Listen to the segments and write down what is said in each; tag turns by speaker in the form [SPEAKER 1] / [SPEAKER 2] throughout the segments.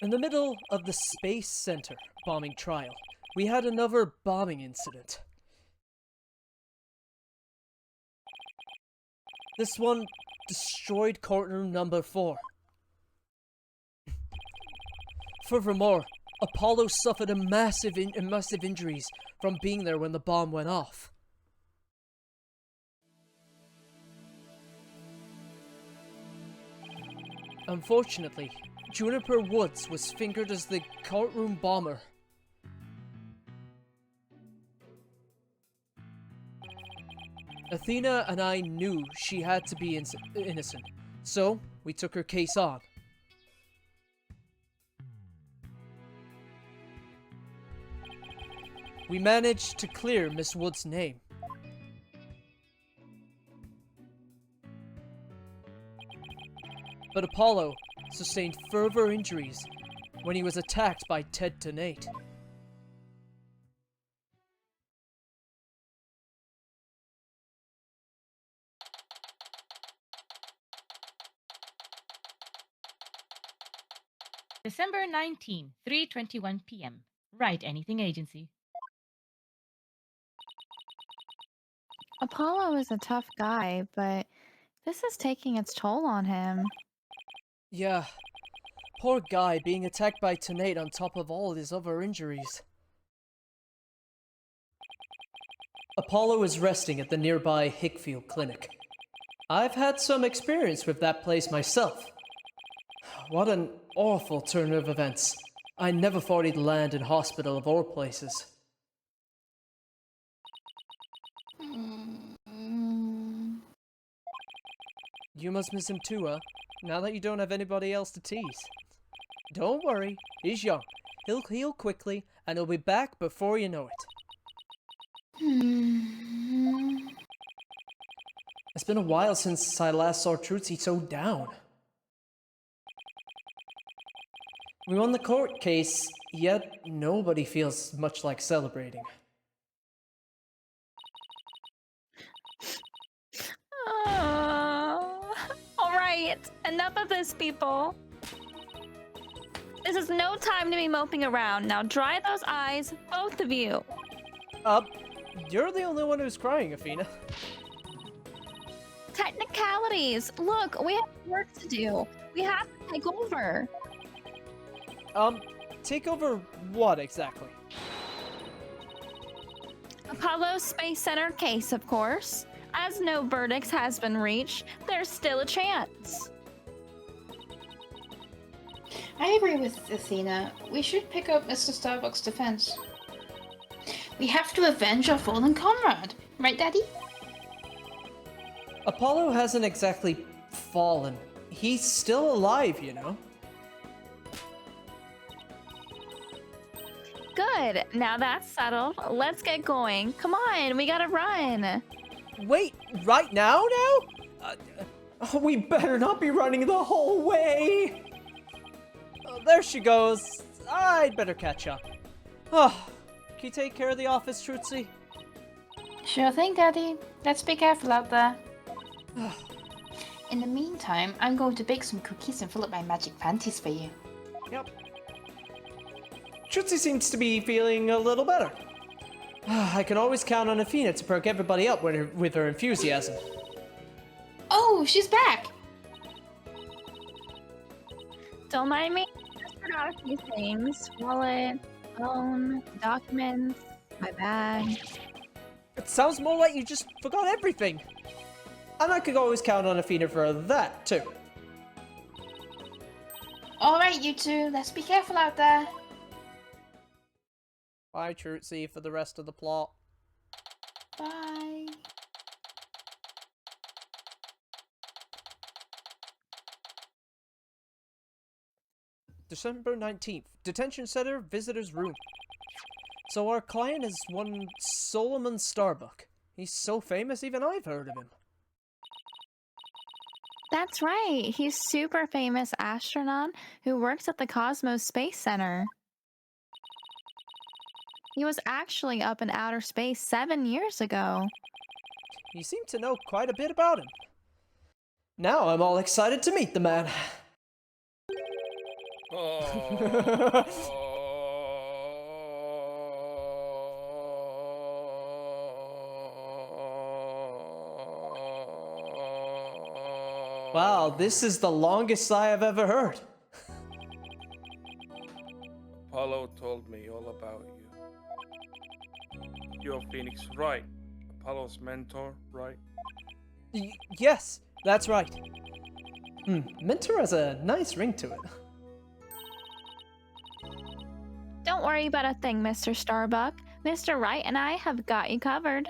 [SPEAKER 1] In the middle of the Space Center bombing trial, we had another bombing incident. This one destroyed courtroom number 4. Furthermore, Apollo suffered massive injuries from being there when the bomb went off. Unfortunately, Juniper Woods was fingered as the courtroom bomber. Athena and I knew she had to be innocent, so we took her case on. We managed to clear Miss Wood's name. But Apollo sustained further injuries when he was attacked by Ted Tenate.
[SPEAKER 2] December 19, 3:21 p.m. Write anything agency.
[SPEAKER 3] Apollo is a tough guy, but this is taking its toll on him.
[SPEAKER 1] Yeah, poor guy being attacked by Tenate on top of all his other injuries. Apollo is resting at the nearby Hickfield Clinic. I've had some experience with that place myself. What an awful turn of events. I never thought he'd land in hospital of all places. You must miss him too, huh? Now that you don't have anybody else to tease. Don't worry, he's young. He'll heal quickly, and he'll be back before you know it. It's been a while since I last saw Trutsy so down. We won the court case, yet nobody feels much like celebrating.
[SPEAKER 3] Alright, enough of this, people. This is no time to be moping around. Now dry those eyes, both of you.
[SPEAKER 1] You're the only one who's crying, Athena.
[SPEAKER 3] Technicalities. Look, we have work to do. We have to take over.
[SPEAKER 1] Take over what exactly?
[SPEAKER 3] Apollo Space Center case, of course. As no verdict has been reached, there's still a chance.
[SPEAKER 4] I agree with Athena. We should pick up Mr. Starbuck's defense. We have to avenge our fallen comrade. Right, Daddy?
[SPEAKER 1] Apollo hasn't exactly fallen. He's still alive, you know?
[SPEAKER 3] Good. Now that's settled. Let's get going. Come on, we gotta run.
[SPEAKER 1] Wait, right now?
[SPEAKER 5] We better not be running the whole way!
[SPEAKER 1] There she goes. I'd better catch up. Can you take care of the office, Trutsy?
[SPEAKER 4] Sure thing, Daddy. Let's be careful out there. In the meantime, I'm going to bake some cookies and fill up my magic panties for you.
[SPEAKER 1] Yep.
[SPEAKER 5] Trutsy seems to be feeling a little better.
[SPEAKER 1] I can always count on Athena to perk everybody up with her enthusiasm.
[SPEAKER 4] Oh, she's back!
[SPEAKER 3] Don't mind me. I just forgot a few things. Wallet, phone, documents, my bag.
[SPEAKER 1] It sounds more like you just forgot everything.
[SPEAKER 5] And I could always count on Athena for that, too.
[SPEAKER 4] Alright, you two, let's be careful out there.
[SPEAKER 1] Bye, Trutsy, for the rest of the plot.
[SPEAKER 4] Bye.
[SPEAKER 1] December 19th. Detention Center, Visitor's Room. So our client is one Solomon Starbuck. He's so famous, even I've heard of him.
[SPEAKER 3] That's right. He's super famous astronaut who works at the Cosmos Space Center. He was actually up in outer space 7 years ago.
[SPEAKER 1] You seem to know quite a bit about him. Now I'm all excited to meet the man. Wow, this is the longest sigh I've ever heard.
[SPEAKER 6] Apollo told me all about you. You're Phoenix, right? Apollo's mentor, right?
[SPEAKER 1] Yes, that's right. Mentor has a nice ring to it.
[SPEAKER 3] Don't worry about a thing, Mr. Starbuck. Mr. Wright and I have got you covered.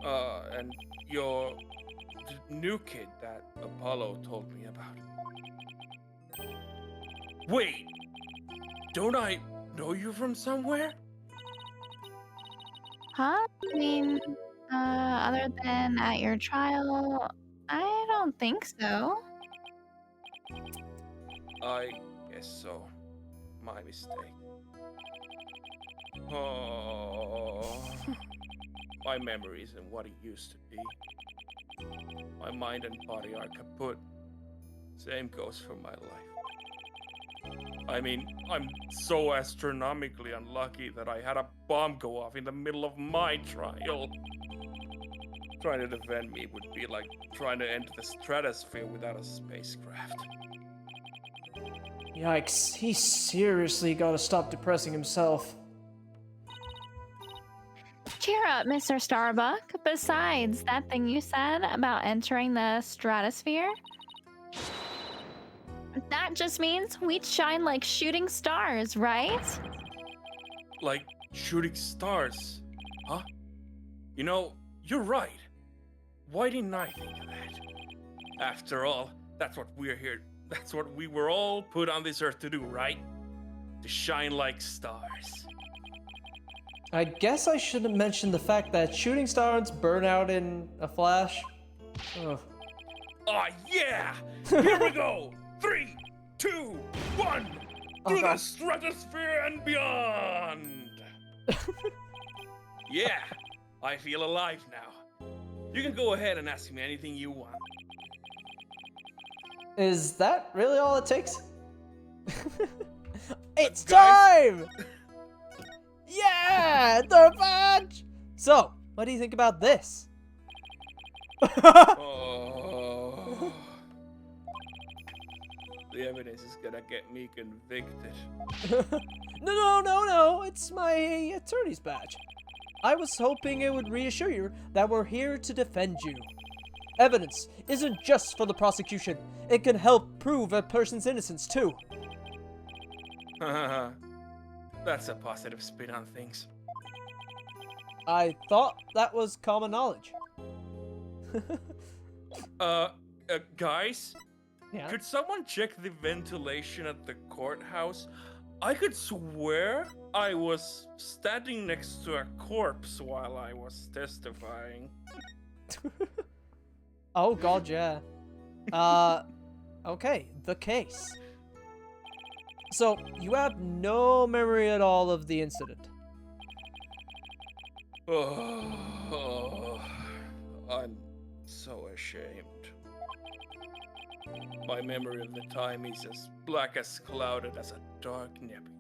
[SPEAKER 6] And you're the new kid that Apollo told me about. Wait, don't I know you from somewhere?
[SPEAKER 3] Huh? I mean, other than at your trial, I don't think so.
[SPEAKER 6] I guess so. My mistake. Oh, my memory isn't what it used to be. My mind and body are kaput. Same goes for my life. I mean, I'm so astronomically unlucky that I had a bomb go off in the middle of my trial. Trying to defend me would be like trying to enter the stratosphere without a spacecraft.
[SPEAKER 1] Yikes, he seriously gotta stop depressing himself.
[SPEAKER 3] Cheer up, Mr. Starbuck. Besides that thing you said about entering the stratosphere, that just means we'd shine like shooting stars, right?
[SPEAKER 6] Like shooting stars, huh? You know, you're right. Why didn't I think of that? After all, that's what we're here. That's what we were all put on this earth to do, right? To shine like stars.
[SPEAKER 1] I guess I should have mentioned the fact that shooting stars burn out in a flash. Ugh.
[SPEAKER 6] Oh yeah! Here we go! 3, 2, 1! Through the stratosphere and beyond! Yeah, I feel alive now. You can go ahead and ask me anything you want.
[SPEAKER 1] Is that really all it takes? It's
[SPEAKER 6] Guys?
[SPEAKER 1] time! Yeah, the badge! So, what do you think about this?
[SPEAKER 6] Oh. The evidence is gonna get me convicted.
[SPEAKER 1] No, it's my attorney's badge. I was hoping it would reassure you that we're here to defend you. Evidence isn't just for the prosecution. It can help prove a person's innocence too.
[SPEAKER 6] That's a positive spin on things.
[SPEAKER 1] I thought that was common knowledge.
[SPEAKER 6] Guys?
[SPEAKER 1] Yeah.
[SPEAKER 6] Could someone check the ventilation at the courthouse? I could swear I was standing next to a corpse while I was testifying.
[SPEAKER 1] Oh god, yeah. Okay, the case. So, you have no memory at all of the incident.
[SPEAKER 6] Oh, I'm so ashamed. My memory of the time is as black as clouded as a dark nebula.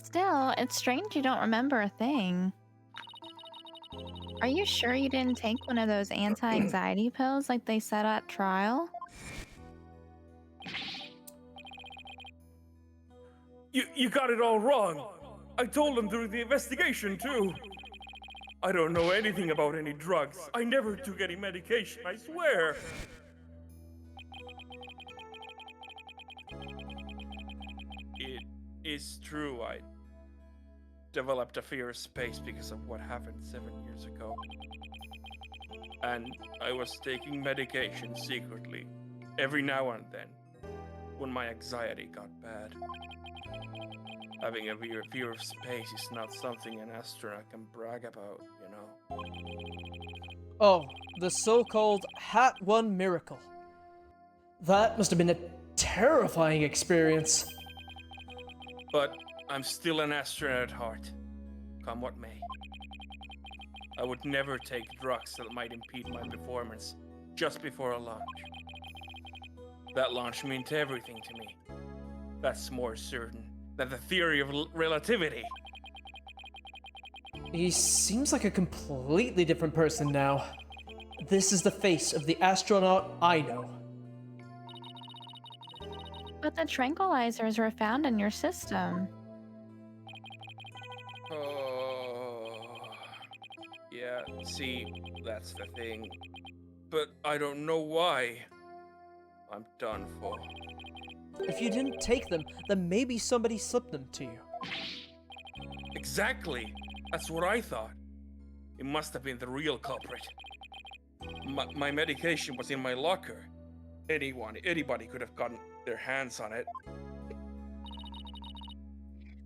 [SPEAKER 3] Still, it's strange you don't remember a thing. Are you sure you didn't take one of those anti-anxiety pills like they said at trial?
[SPEAKER 6] You got it all wrong. I told them during the investigation too. I don't know anything about any drugs. I never took any medication, I swear. It is true, I developed a fear of space because of what happened 7 years ago. And I was taking medication secretly, every now and then, when my anxiety got bad. Having a fear of space is not something an astronaut can brag about, you know.
[SPEAKER 1] Oh, the so-called Hat 1 miracle. That must have been a terrifying experience.
[SPEAKER 6] But I'm still an astronaut at heart, come what may. I would never take drugs that might impede my performance just before a launch. That launch meant everything to me. That's more certain than the theory of relativity.
[SPEAKER 1] He seems like a completely different person now. This is the face of the astronaut I know.
[SPEAKER 3] But the tranquilizers were found in your system.
[SPEAKER 6] Oh, yeah, see, that's the thing. But I don't know why. I'm done for.
[SPEAKER 1] If you didn't take them, then maybe somebody slipped them to you.
[SPEAKER 6] Exactly! That's what I thought. It must have been the real culprit. My medication was in my locker. Anybody could have gotten their hands on it.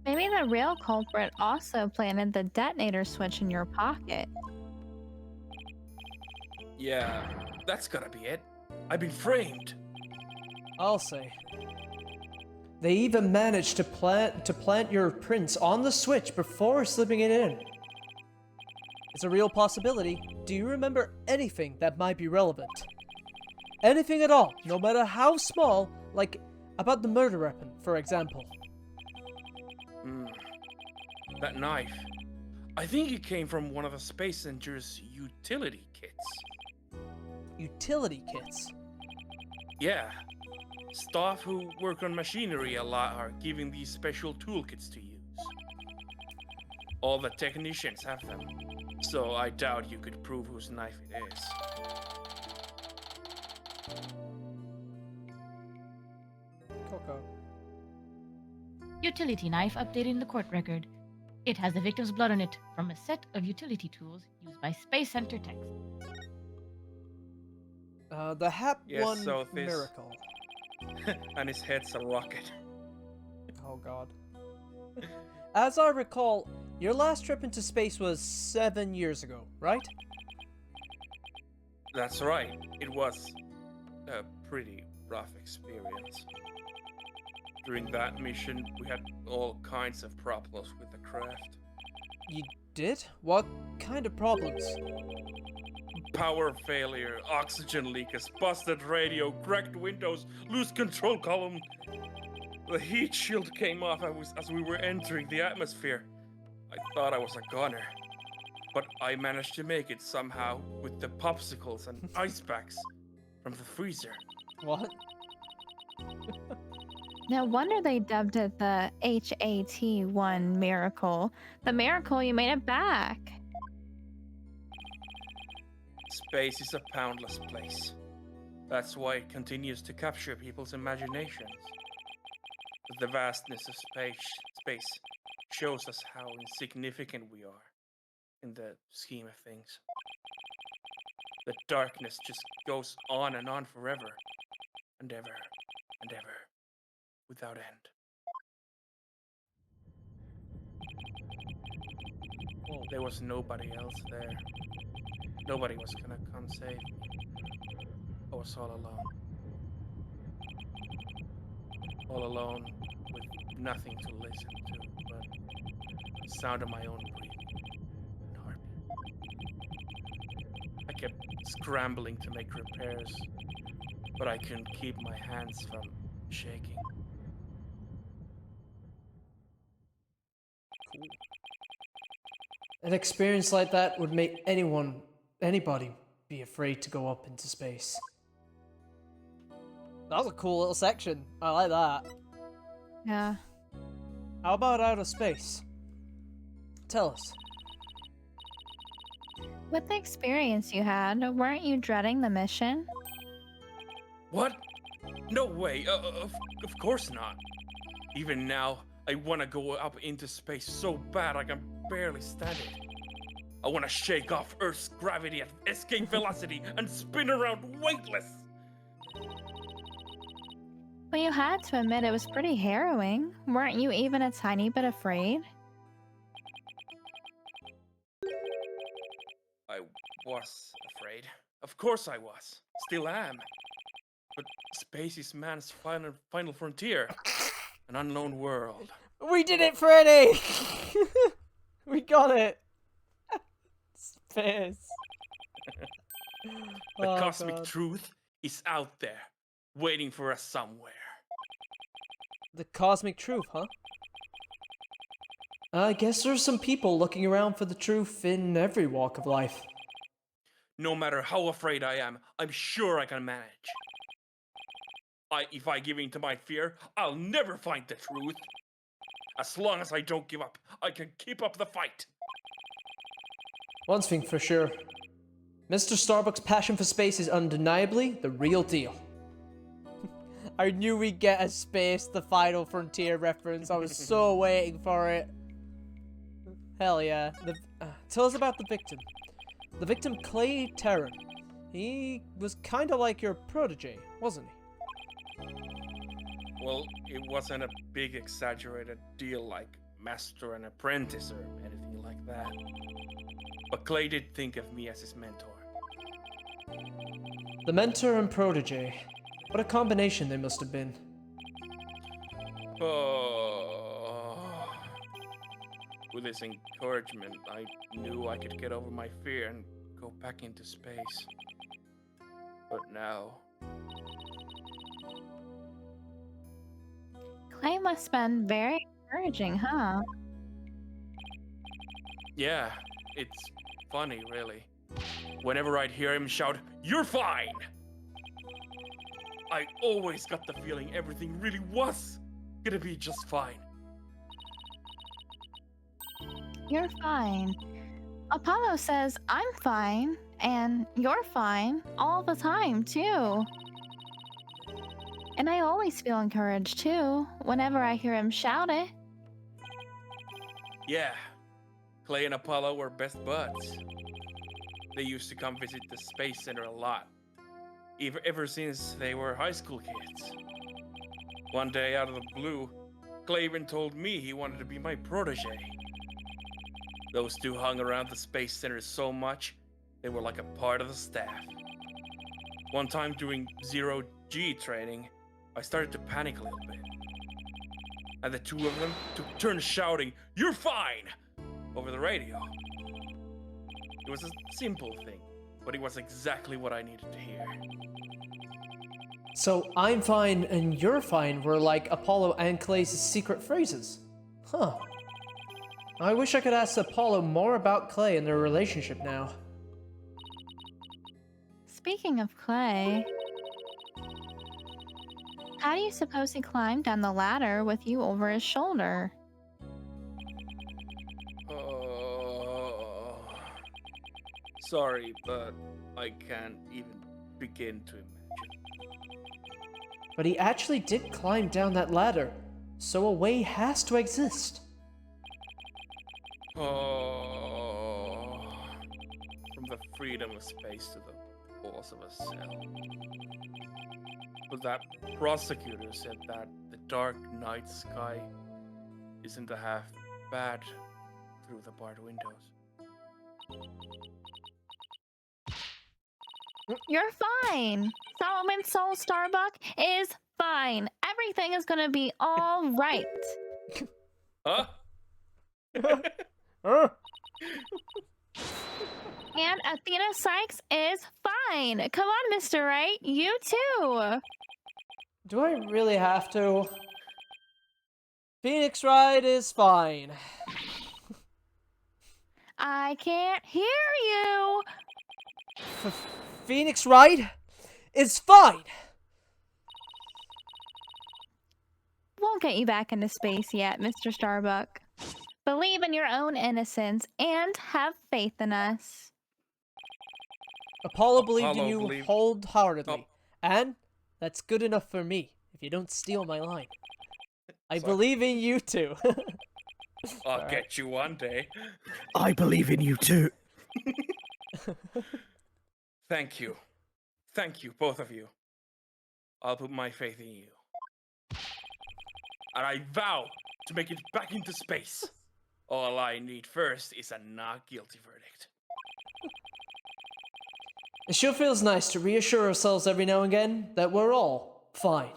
[SPEAKER 3] Maybe the real culprit also planted the detonator switch in your pocket.
[SPEAKER 6] Yeah, that's gotta be it. I've been framed.
[SPEAKER 1] I'll say. They even managed to plant your prints on the switch before slipping it in. It's a real possibility. Do you remember anything that might be relevant? Anything at all, no matter how small, like about the murder weapon, for example.
[SPEAKER 6] That knife. I think it came from one of the Space Engineer's utility kits.
[SPEAKER 1] Utility kits?
[SPEAKER 6] Yeah. Staff who work on machinery a lot are giving these special toolkits to use. All the technicians have them, so I doubt you could prove whose knife it is.
[SPEAKER 1] Coco.
[SPEAKER 2] Utility knife updated in the court record. It has the victim's blood on it from a set of utility tools used by Space Center techs.
[SPEAKER 1] The HAP
[SPEAKER 6] Yes,
[SPEAKER 1] 1
[SPEAKER 6] so this-
[SPEAKER 1] miracle.
[SPEAKER 6] And his head's a rocket.
[SPEAKER 1] Oh god. As I recall, your last trip into space was 7 years ago, right?
[SPEAKER 6] That's right. It was a pretty rough experience. During that mission, we had all kinds of problems with the craft.
[SPEAKER 1] You did? What kind of problems?
[SPEAKER 6] Power failure, oxygen leakers, busted radio, cracked windows, loose control column. The heat shield came off as we were entering the atmosphere. I thought I was a goner, but I managed to make it somehow with the popsicles and ice packs from the freezer.
[SPEAKER 1] What?
[SPEAKER 3] No wonder they dubbed it the HAT-1 miracle. The miracle you made it back.
[SPEAKER 6] Space is a boundless place. That's why it continues to capture people's imaginations. But the vastness of space shows us how insignificant we are in the scheme of things. The darkness just goes on and on forever, and ever, and ever, without end. There was nobody else there. Nobody was gonna come save me. I was all alone. All alone with nothing to listen to but the sound of my own breathing and heartbeat. I kept scrambling to make repairs, but I couldn't keep my hands from shaking.
[SPEAKER 1] An experience like that would make anybody be afraid to go up into space. That was a cool little section. I like that.
[SPEAKER 3] Yeah.
[SPEAKER 1] How about outer space? Tell us.
[SPEAKER 3] With the experience you had, weren't you dreading the mission?
[SPEAKER 6] What? No way. Of course not. Even now, I want to go up into space so bad I can barely stand it. I want to shake off Earth's gravity at escape velocity and spin around weightless.
[SPEAKER 3] But you had to admit it was pretty harrowing. Weren't you even a tiny bit afraid?
[SPEAKER 6] I was afraid. Of course I was. Still am. But space is man's final frontier. An unknown world.
[SPEAKER 1] We did it, Freddy! We got it! Space.
[SPEAKER 6] The
[SPEAKER 1] Oh,
[SPEAKER 6] cosmic
[SPEAKER 1] God.
[SPEAKER 6] truth is out there. waiting for us somewhere.
[SPEAKER 1] The cosmic truth, huh? I guess there's some people looking around for the truth in every walk of life.
[SPEAKER 6] No matter how afraid I am, I'm sure I can manage. If I give in to my fear, I'll never find the truth. As long as I don't give up, I can keep up the fight.
[SPEAKER 1] One thing for sure. Mr. Starbuck's passion for space is undeniably the real deal. I knew we'd get a Space, the Final Frontier reference. I was so waiting for it. Hell yeah. Tell us about the victim. The victim, Clay Terran. He was kind of like your protege, wasn't he?
[SPEAKER 6] Well, it wasn't a big exaggerated deal like master and apprentice or anything like that. But Clay did think of me as his mentor.
[SPEAKER 1] The mentor and protege. What a combination they must have been.
[SPEAKER 6] Oh. With his encouragement, I knew I could get over my fear and go back into space. But now...
[SPEAKER 3] Clay must have been very encouraging, huh?
[SPEAKER 6] Yeah, it's funny, really. Whenever I'd hear him shout, "You're fine!" I always got the feeling everything really was gonna be just fine.
[SPEAKER 3] You're fine. Apollo says I'm fine, and you're fine all the time, too. And I always feel encouraged, too, whenever I hear him shout it.
[SPEAKER 6] Yeah, Clay and Apollo were best buds. They used to come visit the Space Center a lot, ever since they were high school kids. One day, out of the blue, Clay even told me he wanted to be my protege. Those two hung around the Space Center so much, they were like a part of the staff. One time during zero-G training, I started to panic a little bit. And the two of them took turns shouting, "You're fine!" over the radio. It was a simple thing, but it was exactly what I needed to hear.
[SPEAKER 1] So, I'm fine and you're fine were like Apollo and Clay's secret phrases. Huh. I wish I could ask Apollo more about Clay and their relationship now.
[SPEAKER 3] Speaking of Clay, how do you suppose he climbed down the ladder with you over his shoulder?
[SPEAKER 6] Sorry, but I can't even begin to imagine.
[SPEAKER 1] But he actually did climb down that ladder, so a way has to exist.
[SPEAKER 6] From the freedom of space to the walls of a cell. But that prosecutor said that the dark night sky isn't a half bad through the barred windows.
[SPEAKER 3] You're fine. Solomon Soul Starbuck is fine. Everything is gonna be all right.
[SPEAKER 6] Huh?
[SPEAKER 3] And Athena Sykes is fine. Come on, Mr. Wright. You too.
[SPEAKER 1] Do I really have to? Phoenix Wright is fine.
[SPEAKER 3] I can't hear you.
[SPEAKER 1] Phoenix Wright is fine.
[SPEAKER 3] Won't get you back into space yet, Mr. Starbuck. Believe in your own innocence and have faith in us.
[SPEAKER 1] Apollo believed in
[SPEAKER 6] Apollo
[SPEAKER 1] you
[SPEAKER 6] believed-
[SPEAKER 1] wholeheartedly,
[SPEAKER 6] Oh.
[SPEAKER 1] and that's good enough for me. If you don't steal my line, I
[SPEAKER 6] Sorry.
[SPEAKER 1] believe in you too.
[SPEAKER 6] I'll get you one day.
[SPEAKER 5] I believe in you too.
[SPEAKER 6] Thank you. Thank you, both of you. I'll put my faith in you. And I vow to make it back into space. All I need first is a not guilty verdict.
[SPEAKER 1] It sure feels nice to reassure ourselves every now and again that we're all fine.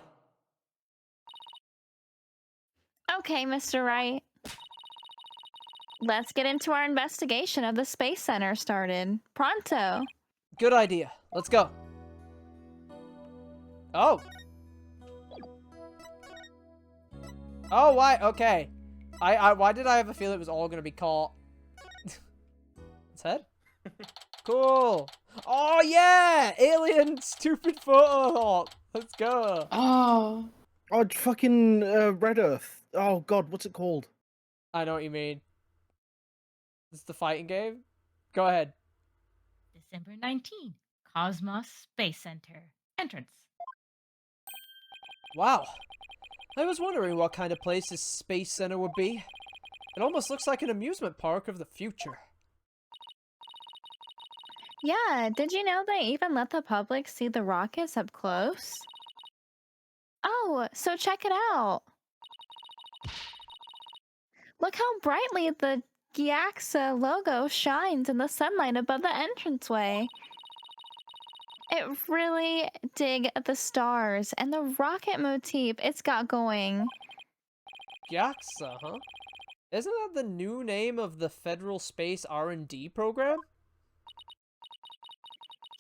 [SPEAKER 3] Okay, Mr. Wright. Let's get into our investigation of the Space Center started. Pronto.
[SPEAKER 1] Good idea. Let's go. Oh, Oh, why? Okay. Why did I have a feeling it was all gonna be caught? Its head? Cool. Oh, yeah! Alien stupid photo! Let's go.
[SPEAKER 4] Oh.
[SPEAKER 7] Oh, fucking Red Earth. Oh god, what's it called?
[SPEAKER 1] I know what you mean. This is the fighting game? Go ahead.
[SPEAKER 2] December 19, Cosmos Space Center. Entrance.
[SPEAKER 1] Wow. I was wondering what kind of place this space center would be. It almost looks like an amusement park of the future.
[SPEAKER 3] Yeah, did you know they even let the public see the rockets up close? Oh, so check it out. Look how brightly the Gyaxa logo shines in the sunlight above the entranceway. It really dig the stars and the rocket motif it's got going.
[SPEAKER 1] Gyaxa, huh? Isn't that the new name of the Federal Space R&D program?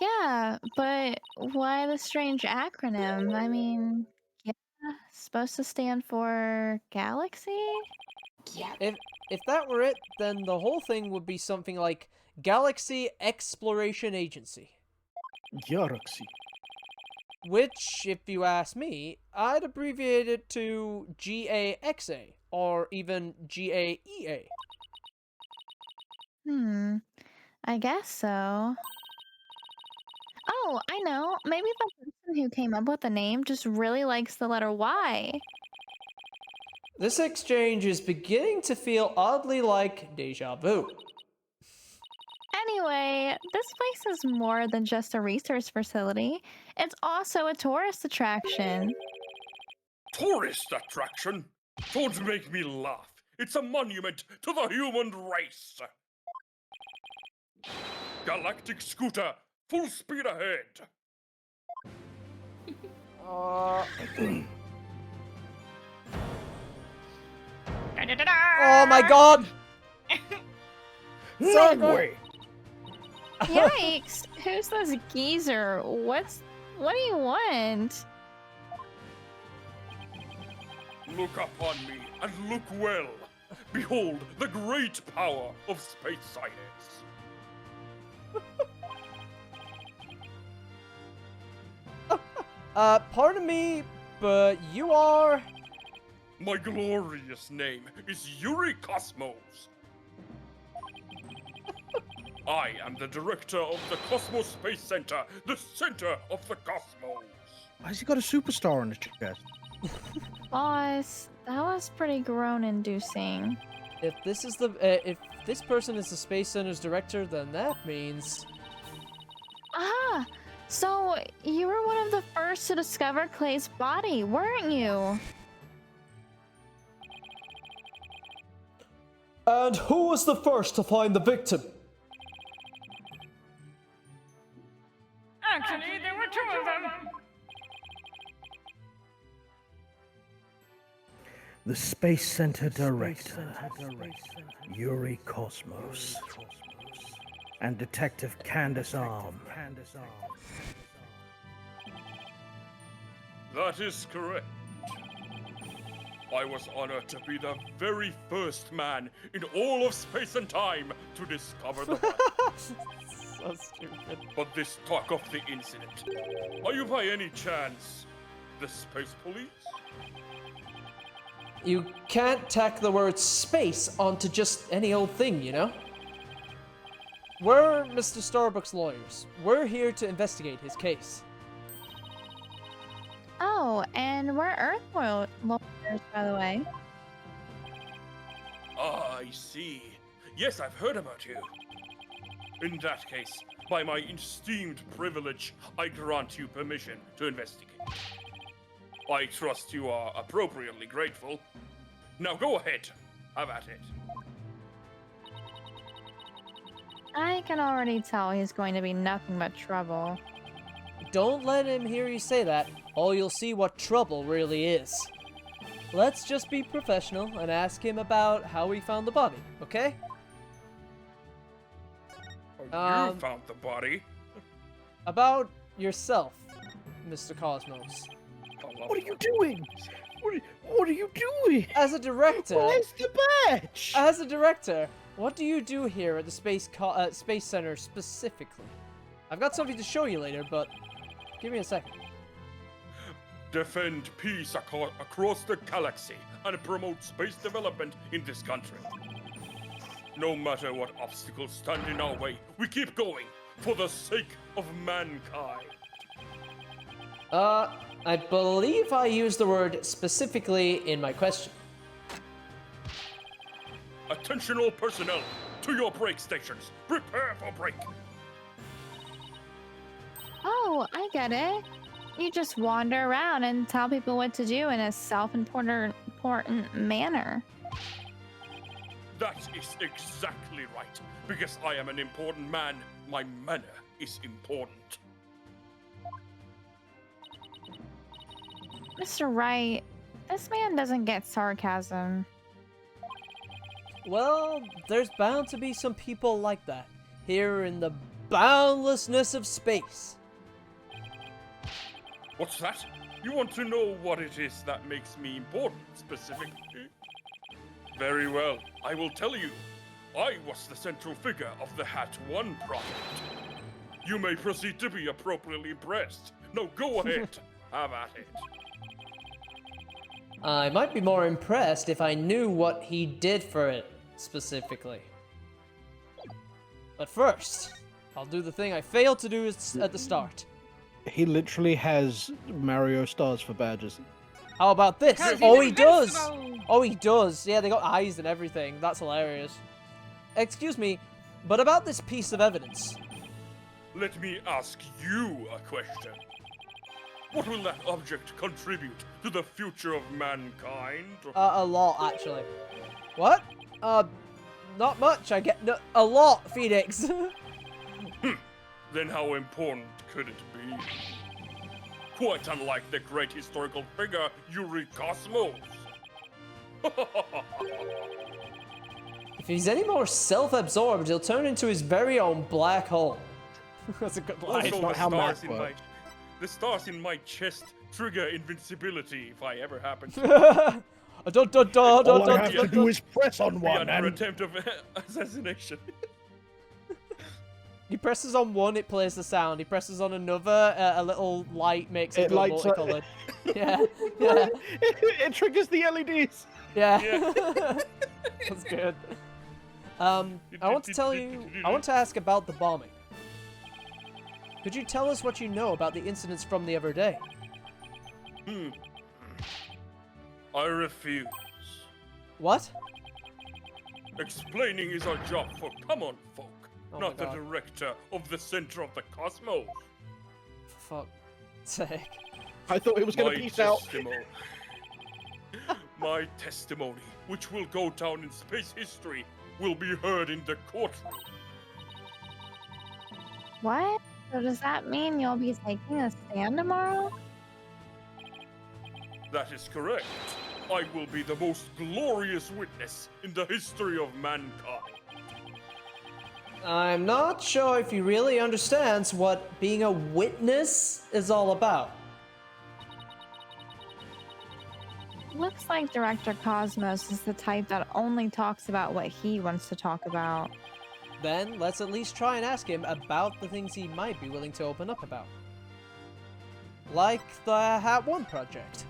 [SPEAKER 3] Yeah, but why the strange acronym? I mean, yeah, supposed to stand for galaxy?
[SPEAKER 4] Yeah.
[SPEAKER 1] If that were it, then the whole thing would be something like Galaxy Exploration Agency.
[SPEAKER 7] Galaxy.
[SPEAKER 1] Which, if you ask me, I'd abbreviate it to GAXA, or even GAEA.
[SPEAKER 3] I guess so. Oh, I know. Maybe the person who came up with the name just really likes the letter Y.
[SPEAKER 1] This exchange is beginning to feel oddly like deja vu.
[SPEAKER 3] Anyway, this place is more than just a research facility. It's also a tourist attraction.
[SPEAKER 6] Tourist attraction? Don't make me laugh. It's a monument to the human race. Galactic scooter, full speed ahead.
[SPEAKER 1] Oh my god!
[SPEAKER 7] No way!
[SPEAKER 3] Yikes! Who's this geezer? What do you want?
[SPEAKER 6] Look upon me and look well. Behold the great power of space science.
[SPEAKER 1] Pardon me, but you are...
[SPEAKER 6] My glorious name is Yuri Cosmos. I am the director of the Cosmos Space Center, the center of the cosmos.
[SPEAKER 7] Why's he got a superstar on his chest?
[SPEAKER 3] Boss, that was pretty groan-inducing.
[SPEAKER 1] If this person is the Space Center's director, then that means...
[SPEAKER 3] Ah! So, you were one of the first to discover Clay's body, weren't you?
[SPEAKER 5] And who was the first to find the victim?
[SPEAKER 2] Actually, there were two of them.
[SPEAKER 7] The Space Center Director, Yuri Cosmos, and Detective Candace Arm.
[SPEAKER 6] That is correct. I was honored to be the very first man in all of space and time to discover the body.
[SPEAKER 1] So stupid.
[SPEAKER 6] But this talk of the incident. Are you by any chance the space police?
[SPEAKER 1] You can't tack the word space onto just any old thing, you know? We're Mr. Starbuck's lawyers. We're here to investigate his case.
[SPEAKER 3] Oh, and we're Earth lawyers, by the way.
[SPEAKER 6] Ah, I see. Yes, I've heard about you. In that case, by my esteemed privilege, I grant you permission to investigate. I trust you are appropriately grateful. Now go ahead. Have at it.
[SPEAKER 3] I can already tell he's going to be nothing but trouble.
[SPEAKER 1] Don't let him hear you say that, or you'll see what trouble really is. Let's just be professional and ask him about how he found the body, okay?
[SPEAKER 6] Oh, you found the body.
[SPEAKER 1] About yourself, Mr. Cosmos.
[SPEAKER 7] What are you doing? What are you doing?
[SPEAKER 1] As a director,
[SPEAKER 7] Where's the badge?
[SPEAKER 1] what do you do here at the Space Center specifically? I've got something to show you later, but give me a second.
[SPEAKER 6] Defend peace across the galaxy and promote space development in this country. No matter what obstacles stand in our way, we keep going for the sake of mankind.
[SPEAKER 1] I believe I used the word specifically in my question.
[SPEAKER 6] Attention all personnel, to your break stations. Prepare for break.
[SPEAKER 3] Oh, I get it. You just wander around and tell people what to do in a self-important manner.
[SPEAKER 6] That is exactly right. Because I am an important man, my manner is important.
[SPEAKER 3] Mr. Wright, this man doesn't get sarcasm.
[SPEAKER 1] Well, there's bound to be some people like that here in the boundlessness of space.
[SPEAKER 6] What's that? You want to know what it is that makes me important, specifically? Very well, I will tell you. I was the central figure of the Hat 1 project. You may proceed to be appropriately impressed. No, go ahead. Have at it.
[SPEAKER 1] I might be more impressed if I knew what he did for it, specifically. But first, I'll do the thing I failed to do at the start.
[SPEAKER 7] He literally has Mario stars for badges.
[SPEAKER 1] How about this?
[SPEAKER 2] Because
[SPEAKER 1] Oh,
[SPEAKER 2] he's
[SPEAKER 1] he does!
[SPEAKER 2] invincible!
[SPEAKER 1] Oh, he does! Yeah, they got eyes and everything. That's hilarious. Excuse me, but about this piece of evidence.
[SPEAKER 6] Let me ask you a question. What will that object contribute to the future of mankind?
[SPEAKER 1] A lot, actually. What? Not much. I get a lot, Phoenix.
[SPEAKER 6] Then how important could it be? Quite unlike the great historical figure Yuri Cosmos.
[SPEAKER 1] If he's any more self-absorbed, he'll turn into his very own black hole. That's a good line.
[SPEAKER 6] Also,
[SPEAKER 7] not how math works.
[SPEAKER 6] the stars in my chest trigger invincibility if I ever happen to
[SPEAKER 7] All I have to do is press on
[SPEAKER 6] be
[SPEAKER 7] one
[SPEAKER 6] under
[SPEAKER 7] and...
[SPEAKER 6] attempt of assassination.
[SPEAKER 1] He presses on one, it plays the sound. He presses on another, a little light makes it
[SPEAKER 7] It
[SPEAKER 1] go
[SPEAKER 7] lights up.
[SPEAKER 1] multicolored. Yeah, yeah,
[SPEAKER 7] It triggers the LEDs.
[SPEAKER 1] yeah.
[SPEAKER 6] Yeah.
[SPEAKER 1] That's good. I want to ask about the bombing. Could you tell us what you know about the incidents from the other day?
[SPEAKER 6] I refuse.
[SPEAKER 1] What?
[SPEAKER 6] Explaining is our job for common folk,
[SPEAKER 1] Oh my
[SPEAKER 6] not the
[SPEAKER 1] God.
[SPEAKER 6] director of the center of the cosmos.
[SPEAKER 1] For fuck's sake.
[SPEAKER 7] I thought it was going to peace out.
[SPEAKER 6] My testimony, which will go down in space history, will be heard in the courtroom.
[SPEAKER 3] What? So does that mean you'll be taking a stand tomorrow?
[SPEAKER 6] That is correct. I will be the most glorious witness in the history of mankind.
[SPEAKER 1] I'm not sure if he really understands what being a witness is all about.
[SPEAKER 3] Looks like Director Cosmos is the type that only talks about what he wants to talk about.
[SPEAKER 1] Then let's at least try and ask him about the things he might be willing to open up about. Like the Hat 1 project.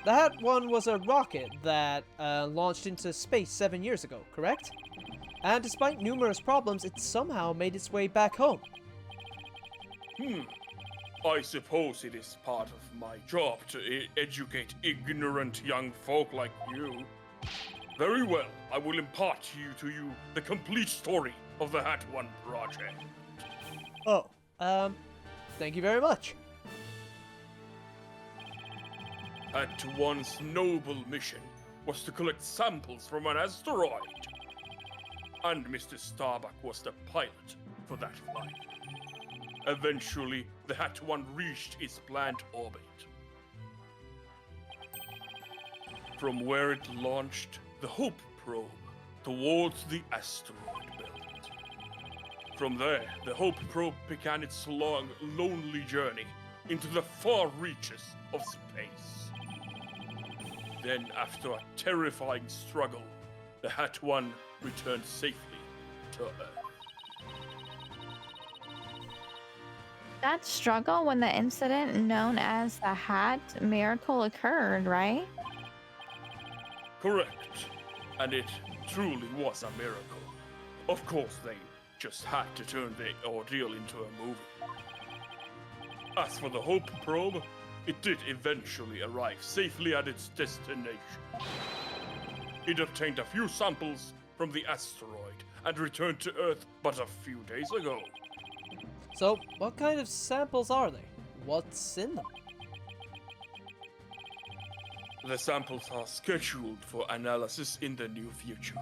[SPEAKER 1] The Hat 1 was a rocket that launched into space 7 years ago, correct? And despite numerous problems, it somehow made its way back home.
[SPEAKER 6] I suppose it is part of my job to educate ignorant young folk like you. Very well, I will impart to you the complete story of the Hat 1 project.
[SPEAKER 1] Oh, thank you very much.
[SPEAKER 6] Hat 1's noble mission was to collect samples from an asteroid. And Mr. Starbuck was the pilot for that flight. Eventually, the Hat 1 reached its planned orbit. From where it launched the Hope probe towards the asteroid belt. From there, the Hope probe began its long, lonely journey into the far reaches of space. Then, after a terrifying struggle, the Hat One returned safely to Earth.
[SPEAKER 3] That struggle when the incident known as the Hat Miracle occurred, right?
[SPEAKER 6] Correct. And it truly was a miracle. Of course, they just had to turn the ordeal into a movie. As for the Hope probe, it did eventually arrive safely at its destination. It obtained a few samples from the asteroid and returned to Earth but a few days ago.
[SPEAKER 1] So, what kind of samples are they? What's in them?
[SPEAKER 6] The samples are scheduled for analysis in the near future.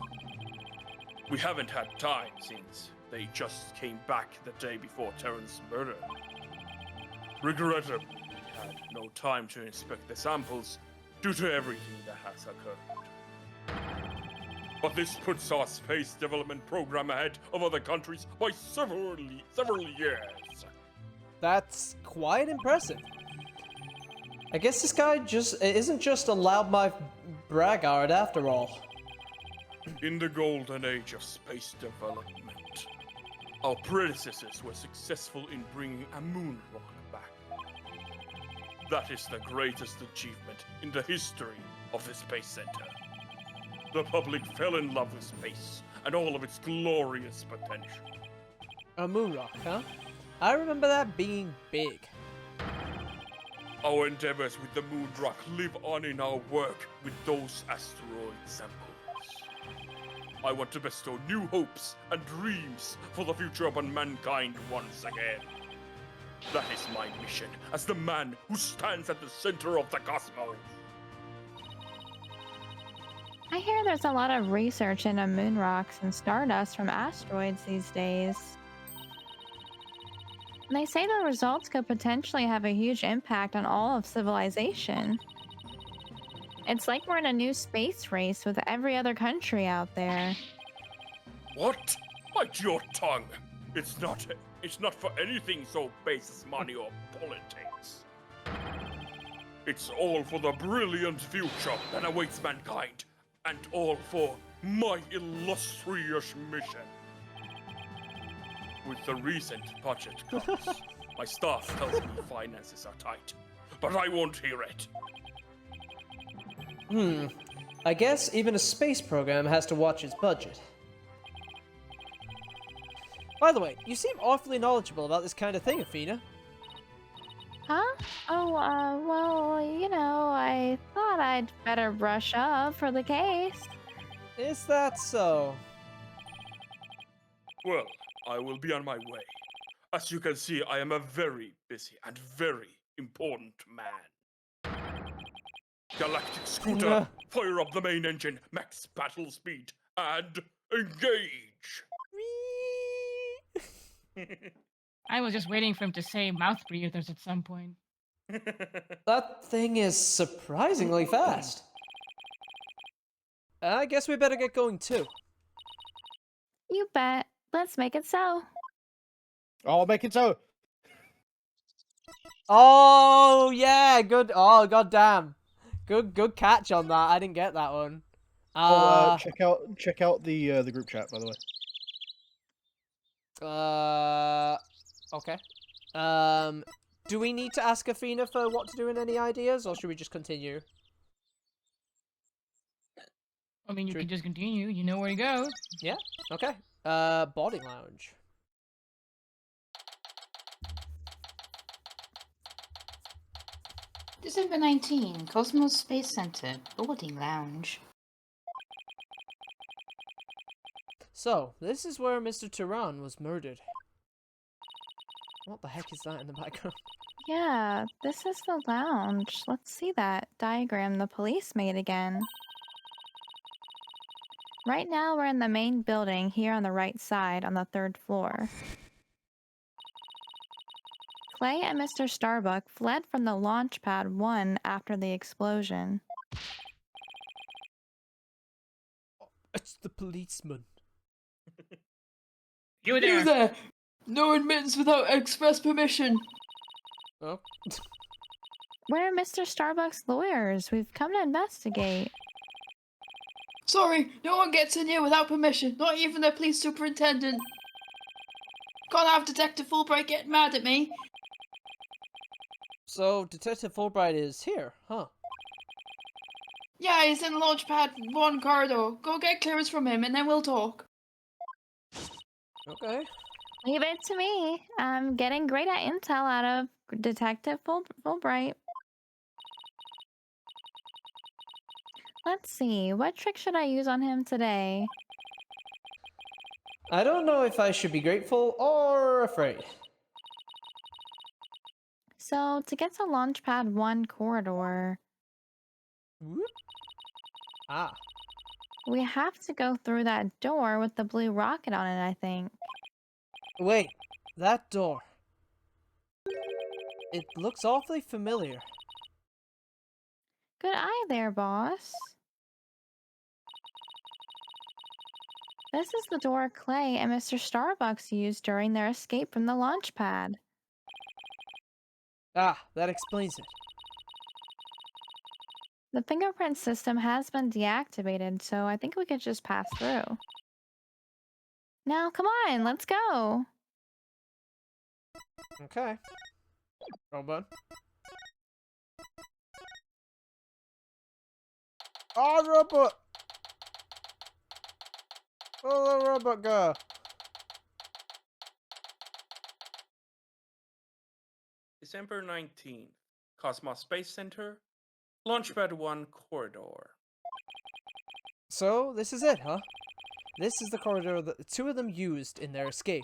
[SPEAKER 6] We haven't had time since they just came back the day before Terran's murder. Regrettably, we had no time to inspect the samples due to everything that has occurred. But this puts our space development program ahead of other countries by several years.
[SPEAKER 1] That's quite impressive. I guess this guy isn't just a loudmouth braggart after all.
[SPEAKER 6] In the golden age of space development, our predecessors were successful in bringing a moon rock back. That is the greatest achievement in the history of the Space Center. The public fell in love with space and all of its glorious potential.
[SPEAKER 1] A moon rock, huh? I remember that being big.
[SPEAKER 6] Our endeavors with the moon rock live on in our work with those asteroid samples. I want to bestow new hopes and dreams for the future upon mankind once again. That is my mission as the man who stands at the center of the cosmos.
[SPEAKER 3] I hear there's a lot of research into moon rocks and stardust from asteroids these days. And they say the results could potentially have a huge impact on all of civilization. It's like we're in a new space race with every other country out there.
[SPEAKER 6] What? Bite your tongue. It's not for anything so base as money or politics. It's all for the brilliant future that awaits mankind, and all for my illustrious mission. With the recent budget cuts, my staff tells me finances are tight, but I won't hear it.
[SPEAKER 1] I guess even a space program has to watch its budget. By the way, you seem awfully knowledgeable about this kind of thing, Athena.
[SPEAKER 3] Huh? Oh, well, you know, I thought I'd better brush up for the case.
[SPEAKER 1] Is that so?
[SPEAKER 6] Well, I will be on my way. As you can see, I am a very busy and very important man. Galactic Scooter, fire up the main engine, max battle speed, and engage!
[SPEAKER 2] I was just waiting for him to say mouth breathers at some point.
[SPEAKER 1] That thing is surprisingly fast. I guess we better get going too.
[SPEAKER 3] You bet. Let's make it so.
[SPEAKER 7] I'll make it so.
[SPEAKER 1] Oh yeah, good. Oh goddamn, good catch on that. I didn't get that one.
[SPEAKER 7] Check out the group chat, by the way.
[SPEAKER 1] Okay. Do we need to ask Athena for what to do and any ideas, or should we just continue?
[SPEAKER 2] I mean, you can just continue. You know where to go.
[SPEAKER 1] Yeah. Okay. Boarding lounge.
[SPEAKER 4] December 19, Cosmos Space Center, boarding lounge.
[SPEAKER 1] So, this is where Mr. Turan was murdered. What the heck is that in the background?
[SPEAKER 3] Yeah, this is the lounge. Let's see that diagram the police made again. Right now, we're in the main building here on the right side on the 3rd floor. Clay and Mr. Starbuck fled from the launch pad 1 after the explosion.
[SPEAKER 1] It's the policeman.
[SPEAKER 2] You there.
[SPEAKER 8] No admittance without express permission.
[SPEAKER 1] Oh.
[SPEAKER 3] Where are Mr. Starbucks' lawyers? We've come to investigate.
[SPEAKER 4] Sorry, no one gets in here without permission, not even the police superintendent. Can't have Detective Fulbright getting mad at me.
[SPEAKER 1] So, Detective Fulbright is here, huh?
[SPEAKER 4] Yeah, he's in Launchpad 1 corridor. Go get clearance from him and then we'll talk.
[SPEAKER 1] Okay.
[SPEAKER 3] Leave it to me. I'm getting great at intel out of Detective Fulbright. Let's see, what trick should I use on him today?
[SPEAKER 1] I don't know if I should be grateful or afraid.
[SPEAKER 3] So, to get to Launchpad 1 corridor,
[SPEAKER 1] Whoop. Ah.
[SPEAKER 3] we have to go through that door with the blue rocket on it, I think.
[SPEAKER 1] Wait, that door. It looks awfully familiar.
[SPEAKER 3] Good eye there, boss. This is the door Clay and Mr. Starbucks used during their escape from the launch pad.
[SPEAKER 1] Ah, that explains it.
[SPEAKER 3] The fingerprint system has been deactivated, so I think we could just pass through. Now, come on, let's go.
[SPEAKER 1] Okay. Robot. Oh, robot! Oh, the robot go.
[SPEAKER 6] December 19th, Cosmos Space Center, Launchpad 1 corridor.
[SPEAKER 1] So, this is it, huh? This is the corridor that the two of them used in their escape.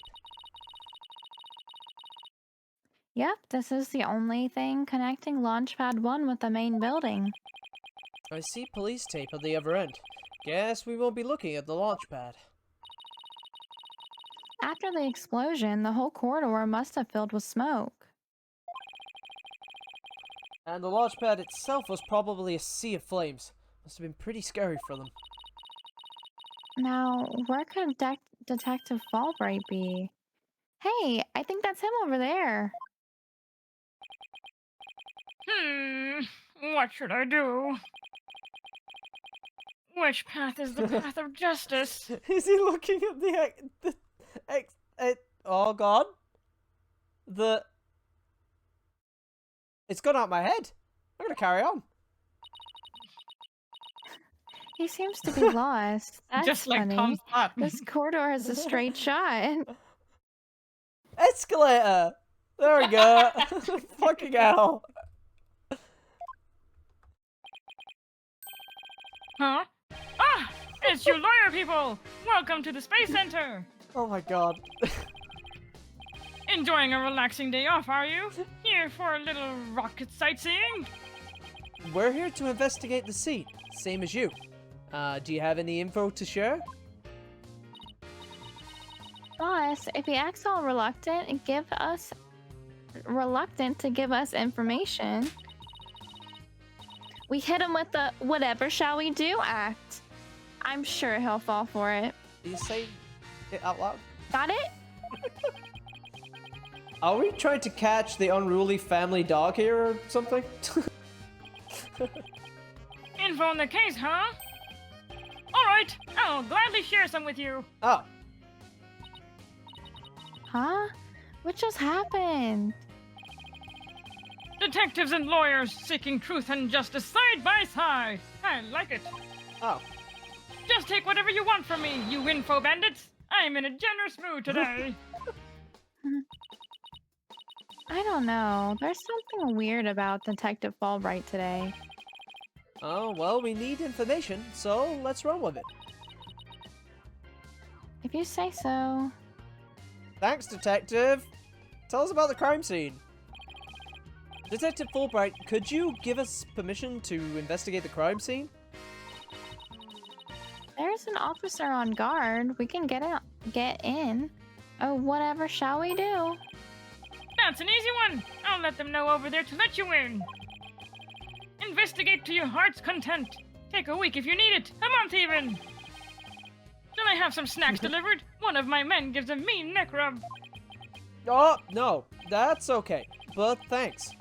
[SPEAKER 3] Yep, this is the only thing connecting Launchpad 1 with the main building.
[SPEAKER 1] I see police tape at the other end. Guess we won't be looking at the launch pad.
[SPEAKER 3] After the explosion, the whole corridor must have filled with smoke.
[SPEAKER 1] And the launch pad itself was probably a sea of flames. Must have been pretty scary for them.
[SPEAKER 3] Now, where could Detective Fulbright be? Hey, I think that's him over there.
[SPEAKER 2] What should I do? Which path is the path of justice?
[SPEAKER 1] Is he looking at oh god. It's gone out my head. I'm gonna carry on.
[SPEAKER 3] He seems to be lost. That's
[SPEAKER 2] Just like
[SPEAKER 3] funny.
[SPEAKER 2] Tom's thought.
[SPEAKER 3] This corridor has a straight shot.
[SPEAKER 1] Escalator! There we go. Fucking hell.
[SPEAKER 2] Huh? Ah! It's you lawyer people! Welcome to the Space Center!
[SPEAKER 1] Oh my god.
[SPEAKER 2] Enjoying a relaxing day off, are you? Here for a little rocket sightseeing?
[SPEAKER 1] We're here to investigate the scene, same as you. Do you have any info to share?
[SPEAKER 3] Boss, if he acts all reluctant to give us information, we hit him with the whatever shall we do act. I'm sure he'll fall for it.
[SPEAKER 1] Do you say it out loud?
[SPEAKER 3] Got it?
[SPEAKER 1] Are we trying to catch the unruly family dog here or something?
[SPEAKER 2] Info on the case, huh? Alright, I'll gladly share some with you.
[SPEAKER 1] Oh,
[SPEAKER 3] Huh? What just happened?
[SPEAKER 2] Detectives and lawyers seeking truth and justice side by side. I like it.
[SPEAKER 1] oh.
[SPEAKER 2] Just take whatever you want from me, you info bandits. I'm in a generous mood today.
[SPEAKER 3] I don't know. There's something weird about Detective Fulbright today.
[SPEAKER 1] Oh, well, we need information, so let's run with it.
[SPEAKER 3] If you say so.
[SPEAKER 1] Thanks, Detective. Tell us about the crime scene. Detective Fulbright, could you give us permission to investigate the crime scene?
[SPEAKER 3] There's an officer on guard. We can get in. Oh, whatever shall we do?
[SPEAKER 2] That's an easy one. I'll let them know over there to let you in. Investigate to your heart's content. Take a week if you need it. A month even. Shall I have some snacks delivered? One of my men gives a mean neck rub.
[SPEAKER 1] Oh, no, that's okay. but thanks.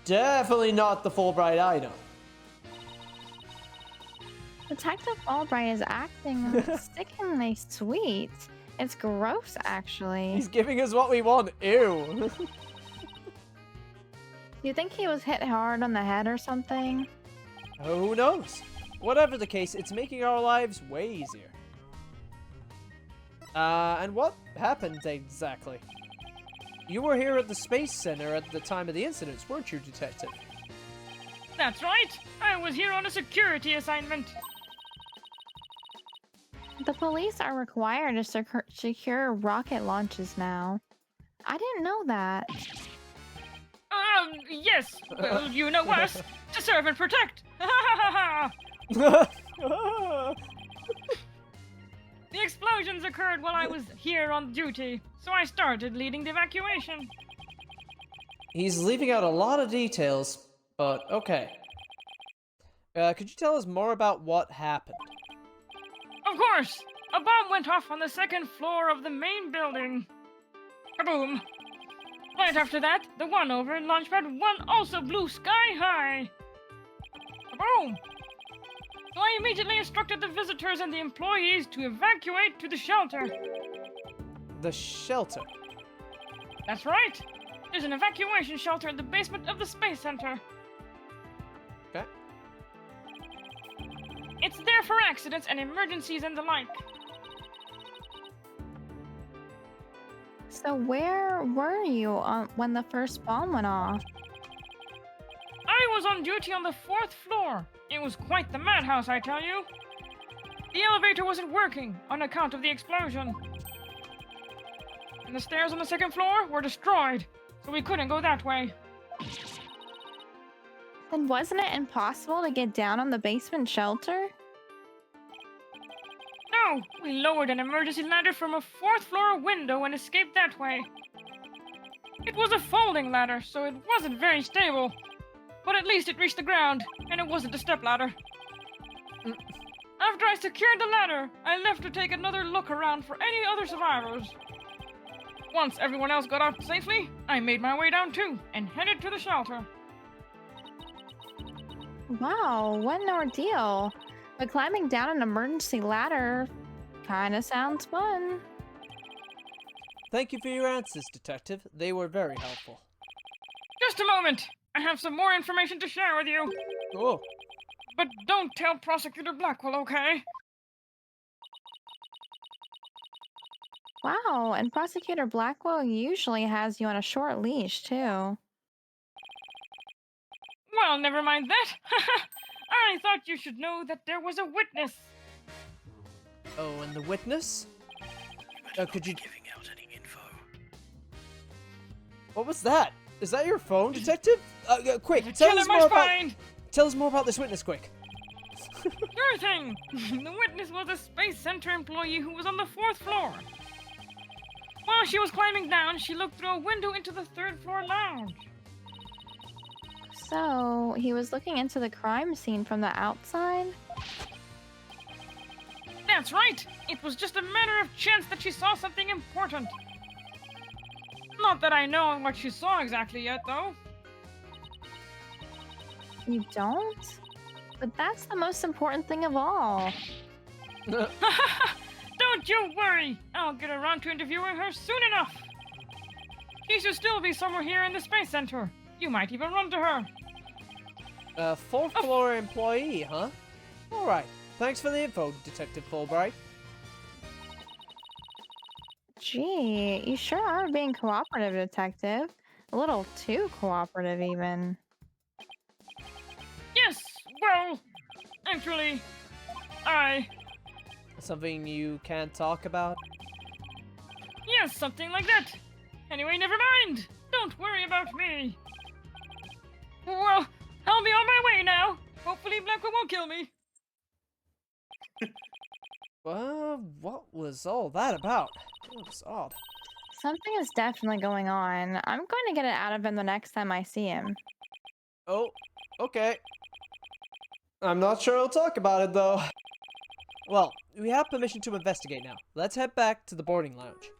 [SPEAKER 1] Definitely not the Fulbright I know.
[SPEAKER 3] Detective Albright is acting sickeningly sweet. It's gross, actually.
[SPEAKER 1] He's giving us what we want. Ew.
[SPEAKER 3] Do you think he was hit hard on the head or something?
[SPEAKER 1] Who knows? Whatever the case, it's making our lives way easier. And what happened exactly? You were here at the Space Center at the time of the incidents, weren't you, Detective?
[SPEAKER 2] That's right. I was here on a security assignment.
[SPEAKER 3] The police are required to secure rocket launches now. I didn't know that.
[SPEAKER 2] Yes. Well, you know us. To serve and protect. The explosions occurred while I was here on duty, so I started leading the evacuation.
[SPEAKER 1] He's leaving out a lot of details, but okay. Could you tell us more about what happened?
[SPEAKER 2] Of course! A bomb went off on the second floor of the main building. Kaboom! Right after that, the one over in Launchpad 1 also blew sky high. Kaboom! So I immediately instructed the visitors and the employees to evacuate to the shelter.
[SPEAKER 1] The shelter?
[SPEAKER 2] That's right! There's an evacuation shelter in the basement of the Space Center.
[SPEAKER 1] Okay.
[SPEAKER 2] It's there for accidents and emergencies and the like.
[SPEAKER 3] So where were you when the first bomb went off?
[SPEAKER 2] I was on duty on the 4th floor. It was quite the madhouse, I tell you. The elevator wasn't working on account of the explosion. And the stairs on the 2nd floor were destroyed, so we couldn't go that way.
[SPEAKER 3] Then wasn't it impossible to get down on the basement shelter?
[SPEAKER 2] No, we lowered an emergency ladder from a 4th floor window and escaped that way. It was a folding ladder, so it wasn't very stable. But at least it reached the ground, and it wasn't a stepladder. After I secured the ladder, I left to take another look around for any other survivors. Once everyone else got out safely, I made my way down too, and headed to the shelter.
[SPEAKER 3] Wow, what an ordeal. But climbing down an emergency ladder kinda sounds fun.
[SPEAKER 1] Thank you for your answers, Detective. They were very helpful.
[SPEAKER 2] Just a moment! I have some more information to share with you.
[SPEAKER 1] Oh.
[SPEAKER 2] But don't tell Prosecutor Blackwell, okay?
[SPEAKER 3] Wow, and Prosecutor Blackwell usually has you on a short leash, too.
[SPEAKER 2] Well, never mind that. I thought you should know that there was a witness.
[SPEAKER 1] Oh, and the witness? Could you...
[SPEAKER 8] giving out any info?
[SPEAKER 1] What was that? Is that your phone, Detective? Quick,
[SPEAKER 2] There's a
[SPEAKER 1] tell
[SPEAKER 2] killer
[SPEAKER 1] us
[SPEAKER 2] in
[SPEAKER 1] more
[SPEAKER 2] my
[SPEAKER 1] about...
[SPEAKER 2] spine.
[SPEAKER 1] Tell us more about this witness, quick.
[SPEAKER 2] Sure thing. The witness was a Space Center employee who was on the 4th floor. While she was climbing down, she looked through a window into the 3rd floor lounge.
[SPEAKER 3] So, he was looking into the crime scene from the outside?
[SPEAKER 2] That's right. It was just a matter of chance that she saw something important. Not that I know what she saw exactly yet, though.
[SPEAKER 3] You don't? But that's the most important thing of all.
[SPEAKER 2] Don't you worry. I'll get around to interviewing her soon enough. She should still be somewhere here in the Space Center. You might even run to her.
[SPEAKER 1] 4th floor employee, huh? Alright. Thanks for the info, Detective Fulbright.
[SPEAKER 3] Gee, you sure are being cooperative, Detective. A little too cooperative, even.
[SPEAKER 2] Yes, well, actually,
[SPEAKER 1] Something you can't talk about?
[SPEAKER 2] yes, something like that. Anyway, never mind. Don't worry about me. Well, I'll be on my way now. Hopefully Blackwell won't kill me.
[SPEAKER 1] Well, what was all that about? It was odd.
[SPEAKER 3] Something is definitely going on. I'm going to get it out of him the next time I see him.
[SPEAKER 1] Oh, okay. I'm not sure I'll talk about it, though. Well, we have permission to investigate now. Let's head back to the boarding lounge.